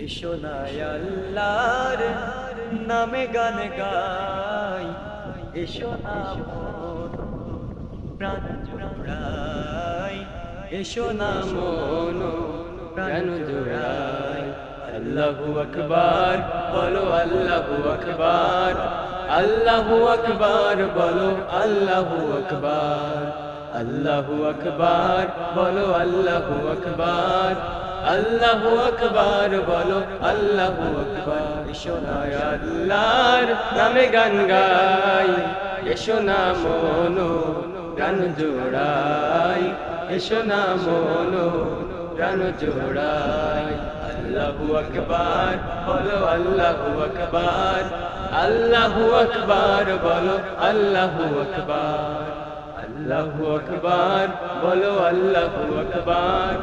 এসো না আল্লাহর নামে গান গাই, এসো না মন প্রাণ জোড়াই, এসো না মন প্রাণ জোড়াই। আল্লাহু আকবার বলো, আল্লাহু আকবার, আল্লাহু আকবার বলো, আল্লাহু আকবার, আল্লাহু আকবার বলো, আল্লাহু আকবার, আল্লাহু আকবার বলো, আল্লাহু আকবার। এসো না আল্লাহর নামে গান গাই, এসো না মনো প্রাণ জোড়াই, এসো না মনো প্রাণ জোড়াই। আল্লাহু আকবার বলো, আল্লাহু আকবার, আল্লাহু আকবার বলো, আল্লাহু আকবার, আল্লাহু আকবার বলো, আল্লাহু আকবার,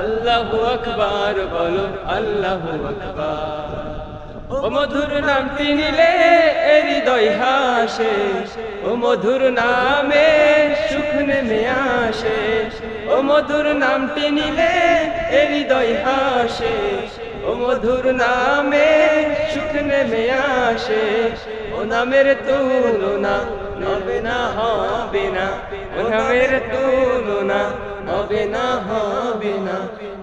আল্লাহু আকবার বলো, আল্লাহু আকবার। ও মধুর নামটি নিলে হৃদয় হাসে, ও মধুর নামে সুখ নেমে আসে, ও মধুর নামটি নিলে হৃদয় হাসে, ও মধুর নামে সুখ নেমে আসে। ও নামের তুলনা হবে না, হবে না, ও নামের তুলনা হবে না, হবে না,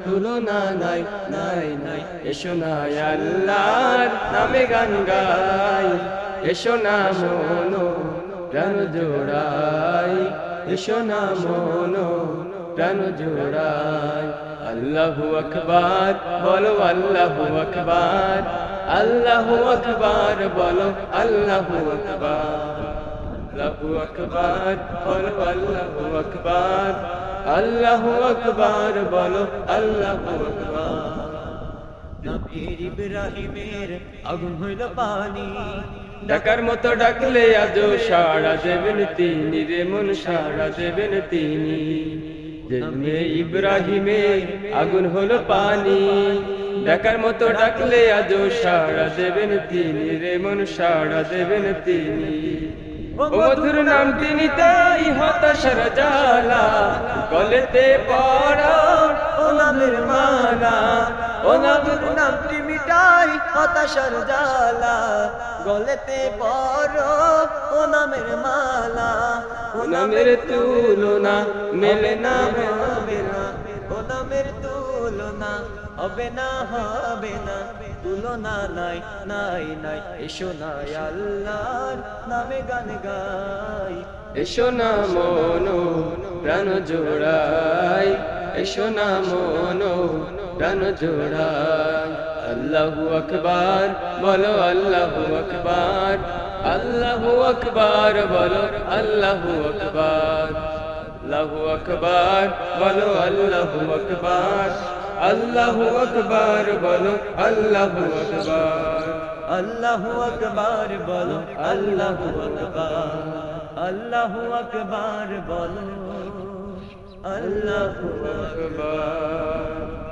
তুলনা নাই, নাই, নাই। এসো না আল্লাহর নামে গান গাই, এসো না মনো প্রাণ জোড়াই, এসো না মনো প্রাণ জোড়াই। আল্লাহু আকবার বলো, আল্লাহু আকবার, আল্লাহু আকবার বলো, আল্লাহু আকবার, আল্লাহু আকবার বলো, আল্লাহু আকবার, আল্লাহু আকবার বলো, আল্লাহু আকবার। নবীর ইব্রাহিমের আগুন হইল পানি, ডাকার মতো ডাকলে আজও সাড়া দেবেন তিনি রে মন, সাড়া দেবেন তিনি। জন্মে ইব্রাহিমের আগুন হলো পানি, ডাকার মতো ডাকলে আজও সাড়া দেবেন তিনি রে মন, সাড়া দেবেন তিনি। ও মধুর নামটি নিতাই হতাশার জ্বালা, গলেতে পড়া ও নামের মালা, ও মধুর নামটি মিটাই হতাশার জ্বালা, গলেতে পড়ো ও নামের মালা। ও নামের তুলনা মেলে না, হবে না, ও নামের তুলনা হবে না, হবে না, তুলনা নাই, নাই, নাই। এসো না আল্লাহর নামে গান গাই, এসো না মনো প্রাণ জোড়াই, এসো না মনো প্রাণ জোড়াই। আল্লাহু আকবার বলো, আল্লাহু আকবার, আল্লাহু আকবার বলো, আল্লাহু আকবার, আল্লাহু আকবার বলো, আল্লাহু আকবার, আল্লাহু আকবার বলো, আল্লাহু আকবার, আল্লাহু আকবার বলো, আল্লাহু আকবার, আল্লাহু আকবার বলো, আল্লাহু আকবার।